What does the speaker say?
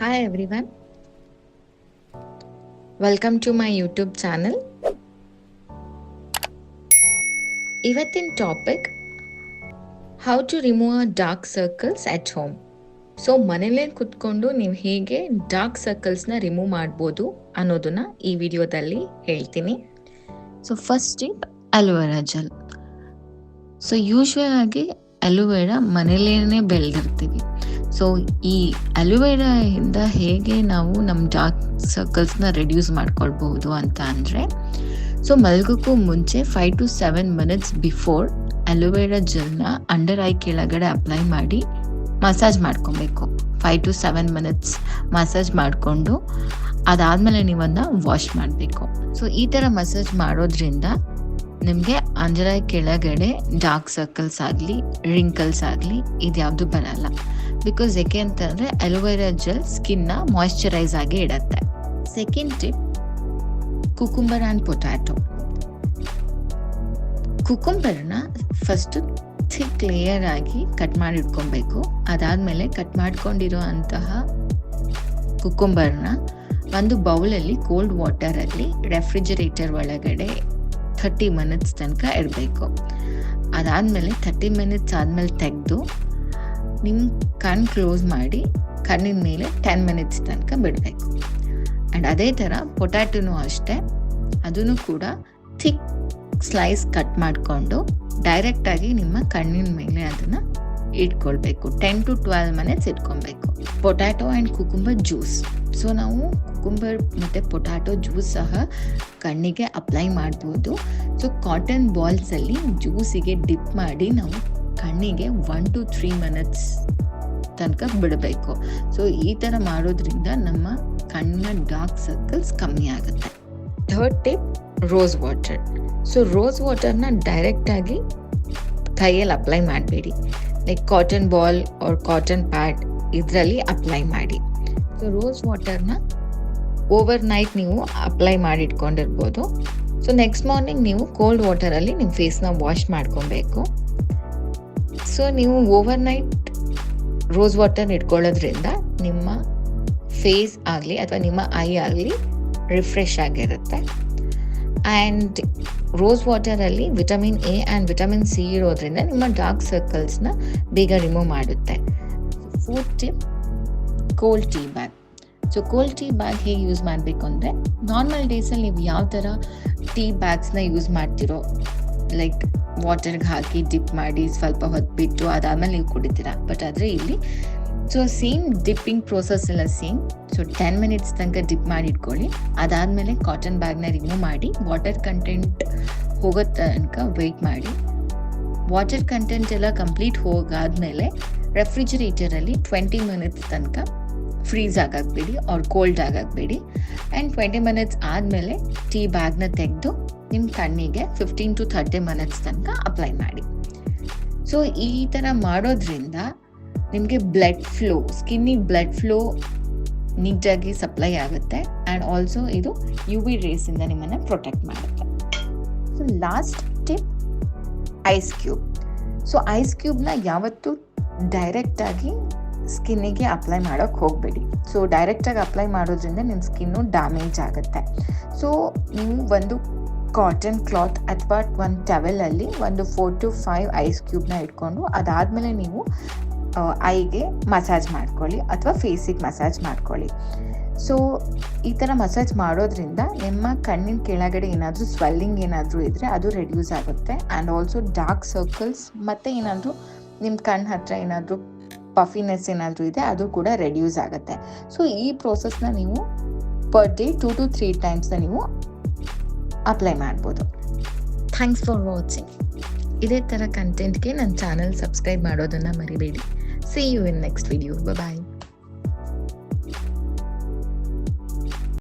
Hi everyone, welcome to my YouTube channel. ಇವತ್ತಿನ topic how to remove dark circles at home. So ಮನೇಲೇ ಕುತ್ಕೊಂಡು ನೀವು ಹೇಗೆ dark ಸರ್ಕಲ್ಸ್ನ remove ಮಾಡ್ಬೋದು ಅನ್ನೋದನ್ನ ಈ ವಿಡಿಯೋದಲ್ಲಿ ಹೇಳ್ತೀನಿ. So first tip aloe vera gel. So usual ಆಗಿ ಅಲೋವೆರಾ ಮನೇಲೇ ಬೆಳೆದಿರ್ತೀವಿ. ಸೊ ಈ ಅಲೋವೆರಾಯಿಂದ ಹೇಗೆ ನಾವು ನಮ್ಮ ಡಾರ್ಕ್ ಸರ್ಕಲ್ಸ್ನ ರೆಡ್ಯೂಸ್ ಮಾಡ್ಕೊಳ್ಬಹುದು ಅಂತ ಅಂದರೆ, ಸೊ ಮಲಗೋಕ್ಕೂ ಮುಂಚೆ 5 to 7 minutes ಬಿಫೋರ್ ಅಲೋವೆರಾ ಜೆಲ್ನ ಅಂಡರ್ ಐ ಕೆಳಗಡೆ ಅಪ್ಲೈ ಮಾಡಿ ಮಸಾಜ್ ಮಾಡ್ಕೊಬೇಕು. 5 to 7 minutes ಮಸಾಜ್ ಮಾಡಿಕೊಂಡು ಅದಾದಮೇಲೆ ನೀವನ್ನ ವಾಶ್ ಮಾಡಬೇಕು. ಸೊ ಈ ಥರ ಮಸಾಜ್ ಮಾಡೋದ್ರಿಂದ ನಿಮಗೆ ಅಂಡರ್ ಐ ಕೆಳಗಡೆ ಡಾರ್ಕ್ ಸರ್ಕಲ್ಸ್ ಆಗಲಿ ರಿಂಕಲ್ಸ್ ಆಗಲಿ ಇದ್ಯಾವುದು ಬರಲ್ಲ. ಬಿಕಾಸ್ ಏಕೆ ಅಂತಂದರೆ ಅಲೋವೆರಾ ಜೆಲ್ ಸ್ಕಿನ್ನ ಮಾಯ್ಶ್ಚರೈಸ್ ಆಗಿ ಇಡತ್ತೆ. Second tip, cucumber and potato. ಕುಕುಂಬರ್ನ ಫಸ್ಟು ಥಿಕ್ ಲೇಯರ್ ಆಗಿ ಕಟ್ ಮಾಡಿ ಇಟ್ಕೊಬೇಕು. ಅದಾದಮೇಲೆ ಕಟ್ ಮಾಡ್ಕೊಂಡಿರೋ ಅಂತಹ ಕುಕುಂಬರ್ನ ಒಂದು ಬೌಲಲ್ಲಿ ಕೋಲ್ಡ್ ವಾಟರಲ್ಲಿ ರೆಫ್ರಿಜರೇಟರ್ ಒಳಗಡೆ 30 minutes ತನಕ ಇಡಬೇಕು. ಅದಾದಮೇಲೆ 30 minutes ಆದಮೇಲೆ ತೆಗೆದು ನಿಮ್ಮ ಕಣ್ಣು ಕ್ಲೋಸ್ ಮಾಡಿ ಕಣ್ಣಿನ ಮೇಲೆ 10 minutes ತನಕ ಬಿಡಬೇಕು. ಆ್ಯಂಡ್ ಅದೇ ಥರ ಪೊಟ್ಯಾಟೊನೂ ಅಷ್ಟೇ, ಅದನ್ನು ಕೂಡ ಥಿಕ್ ಸ್ಲೈಸ್ ಕಟ್ ಮಾಡಿಕೊಂಡು ಡೈರೆಕ್ಟಾಗಿ ನಿಮ್ಮ ಕಣ್ಣಿನ ಮೇಲೆ ಅದನ್ನು ಇಟ್ಕೊಳ್ಬೇಕು. 10 to 12 minutes ಇಟ್ಕೊಬೇಕು. Potato and cucumber juice. So ನಾವು ಕುಕುಂಬರ್ ಮತ್ತು ಪೊಟ್ಯಾಟೊ ಜ್ಯೂಸ್ ಸಹ ಕಣ್ಣಿಗೆ ಅಪ್ಲೈ ಮಾಡ್ಬೋದು. ಸೊ ಕಾಟನ್ ಬಾಲ್ಸಲ್ಲಿ ಜ್ಯೂಸಿಗೆ ಡಿಪ್ ಮಾಡಿ ನಾವು ಕಣ್ಣಿಗೆ 1 to 3 minutes ತನಕ ಬಿಡಬೇಕು. ಸೊ ಈ ಥರ ಮಾಡೋದ್ರಿಂದ ನಮ್ಮ ಕಣ್ಣಿನ ಡಾರ್ಕ್ ಸರ್ಕಲ್ಸ್ ಕಮ್ಮಿ ಆಗುತ್ತೆ. Third tip, rose water. So rose ವಾಟರ್ನ ಡೈರೆಕ್ಟಾಗಿ ಕೈಯಲ್ಲಿ ಅಪ್ಲೈ ಮಾಡಬೇಡಿ. Like cotton ball or cotton pad ಇದರಲ್ಲಿ ಅಪ್ಲೈ ಮಾಡಿ. ಸೊ ರೋಸ್ ವಾಟರ್ನ ಓವರ್ ನೈಟ್ ನೀವು ಅಪ್ಲೈ ಮಾಡಿ ಇಟ್ಕೊಂಡಿರ್ಬೋದು. ಸೊ ನೆಕ್ಸ್ಟ್ ಮಾರ್ನಿಂಗ್ ನೀವು ಕೋಲ್ಡ್ ವಾಟರಲ್ಲಿ ನಿಮ್ಮ ಫೇಸ್ನ ವಾಶ್ ಮಾಡ್ಕೊಬೇಕು. ಸೊ ನೀವು ಓವರ್ ನೈಟ್ ರೋಸ್ ವಾಟರ್ ಇಟ್ಕೊಳ್ಳೋದ್ರಿಂದ ನಿಮ್ಮ ಫೇಸ್ ಆಗಲಿ ಅಥವಾ ನಿಮ್ಮ ಐ ಆಗಲಿ ರಿಫ್ರೆಶ್ ಆಗಿರುತ್ತೆ. ಆ್ಯಂಡ್ ರೋಸ್ ವಾಟರಲ್ಲಿ vitamin A and vitamin C ಇರೋದ್ರಿಂದ ನಿಮ್ಮ ಡಾರ್ಕ್ ಸರ್ಕಲ್ಸ್ನ ಬೇಗ ರಿಮೂವ್ ಮಾಡುತ್ತೆ. Fourth tip, cold tea bag. So cold tea bag ಹೇಗೆ ಯೂಸ್ ಮಾಡಬೇಕು ಅಂದರೆ, ನಾರ್ಮಲ್ ಡೇಸಲ್ಲಿ ನೀವು ಯಾವ ಥರ ಟೀ ಬ್ಯಾಗ್ಸ್ನ ಯೂಸ್ ಮಾಡ್ತಿರೋ, ಲೈಕ್ ವಾಟರ್ಗೆ ಹಾಕಿ ಡಿಪ್ ಮಾಡಿ ಸ್ವಲ್ಪ ಹೊತ್ತು ಬಿಟ್ಟು ಅದಾದಮೇಲೆ ನೀವು ಕುಡಿತೀರಾ. ಬಟ್ ಆದರೆ ಇಲ್ಲಿ ಸೊ ಸೇಮ್ ಡಿಪ್ಪಿಂಗ್ ಪ್ರೋಸೆಸ್ ಎಲ್ಲ ಸೇಮ್. ಸೊ 10 minutes ತನಕ ಡಿಪ್ ಮಾಡಿ ಇಟ್ಕೊಳ್ಳಿ. ಅದಾದಮೇಲೆ ಕಾಟನ್ ಬ್ಯಾಗ್ನ ರಿಮೂವ್ ಮಾಡಿ ವಾಟರ್ ಕಂಟೆಂಟ್ ಹೋಗೋ ತನಕ ವೆಯ್ಟ್ ಮಾಡಿ. ವಾಟರ್ ಕಂಟೆಂಟ್ ಎಲ್ಲ ಕಂಪ್ಲೀಟ್ ಹೋಗಾದ್ಮೇಲೆ ರೆಫ್ರಿಜರೇಟರಲ್ಲಿ 20 minutes ತನಕ ಫ್ರೀಸ್ ಆಗಾಕಬೇಡಿ ಆರ್ ಕೋಲ್ಡ್ ಆಗಾಕಬೇಡಿ. ಆ್ಯಂಡ್ 20 minutes ಆದಮೇಲೆ ಟೀ ಬ್ಯಾಗ್ನ ತೆಗೆದು ನಿಮ್ಮ ಕಣ್ಣಿಗೆ 15 to 30 minutes ತನಕ ಅಪ್ಲೈ ಮಾಡಿ. ಸೊ ಈ ಥರ ಮಾಡೋದ್ರಿಂದ ನಿಮಗೆ ಬ್ಲಡ್ ಫ್ಲೋ, ಸ್ಕಿನ್ನಿಗೆ ಬ್ಲಡ್ ಫ್ಲೋ ನೀಟಾಗಿ ಸಪ್ಲೈ ಆಗುತ್ತೆ. ಆ್ಯಂಡ್ ಆಲ್ಸೋ ಇದು UV ರೇಸಿಂದ ನಿಮ್ಮನ್ನು ಪ್ರೊಟೆಕ್ಟ್ ಮಾಡುತ್ತೆ. So last tip, ice cube. So ice ಕ್ಯೂಬ್ನ ಯಾವತ್ತೂ ಡೈರೆಕ್ಟಾಗಿ ಸ್ಕಿನ್ನಿಗೆ ಅಪ್ಲೈ ಮಾಡೋಕ್ಕೆ ಹೋಗಬೇಡಿ. ಸೊ ಡೈರೆಕ್ಟಾಗಿ ಅಪ್ಲೈ ಮಾಡೋದ್ರಿಂದ ನಿಮ್ಮ ಸ್ಕಿನ್ನು ಡ್ಯಾಮೇಜ್ ಆಗುತ್ತೆ. ಸೊ ನೀವು ಒಂದು ಕಾಟನ್ ಕ್ಲಾತ್ ಅಥವಾ ಒಂದು ಟವೆಲಲ್ಲಿ ಒಂದು 4 to 5 ಐಸ್ ಕ್ಯೂಬ್ನ ಇಟ್ಕೊಂಡು ಅದಾದಮೇಲೆ ನೀವು ಐಗೆ ಮಸಾಜ್ ಮಾಡ್ಕೊಳ್ಳಿ ಅಥವಾ ಫೇಸಿಗೆ ಮಸಾಜ್ ಮಾಡ್ಕೊಳ್ಳಿ. ಸೊ ಈ ಥರ ಮಸಾಜ್ ಮಾಡೋದ್ರಿಂದ ನಿಮ್ಮ ಕಣ್ಣಿನ ಕೆಳಗಡೆ ಏನಾದರೂ ಸ್ವೆಲ್ಲಿಂಗ್ ಏನಾದರೂ ಇದ್ದರೆ ಅದು ರೆಡ್ಯೂಸ್ ಆಗುತ್ತೆ. ಆ್ಯಂಡ್ ಆಲ್ಸೋ ಡಾರ್ಕ್ ಸರ್ಕಲ್ಸ್ ಮತ್ತು ಏನಾದರೂ ನಿಮ್ಮ ಕಣ್ಣು ಹತ್ರ ಏನಾದರೂ ಪಫಿನೆಸ್ ಏನಾದರೂ ಇದೆ ಅದು ಕೂಡ ರೆಡ್ಯೂಸ್ ಆಗುತ್ತೆ. ಸೊ ಈ ಪ್ರೋಸೆಸ್ನ ನೀವು ಪರ್ ಡೇ 2 to 3 times ನೀವು ಅಪ್ಲೈ ಮಾಡ್ಬೋದು. Thanks for watching. ಇದೇ ಥರ ಕಂಟೆಂಟ್ಗೆ ನನ್ನ ಚಾನಲ್ ಸಬ್ಸ್ಕ್ರೈಬ್ ಮಾಡೋದನ್ನು ಮರಿಬೇಡಿ. See you in next video. Bye bye.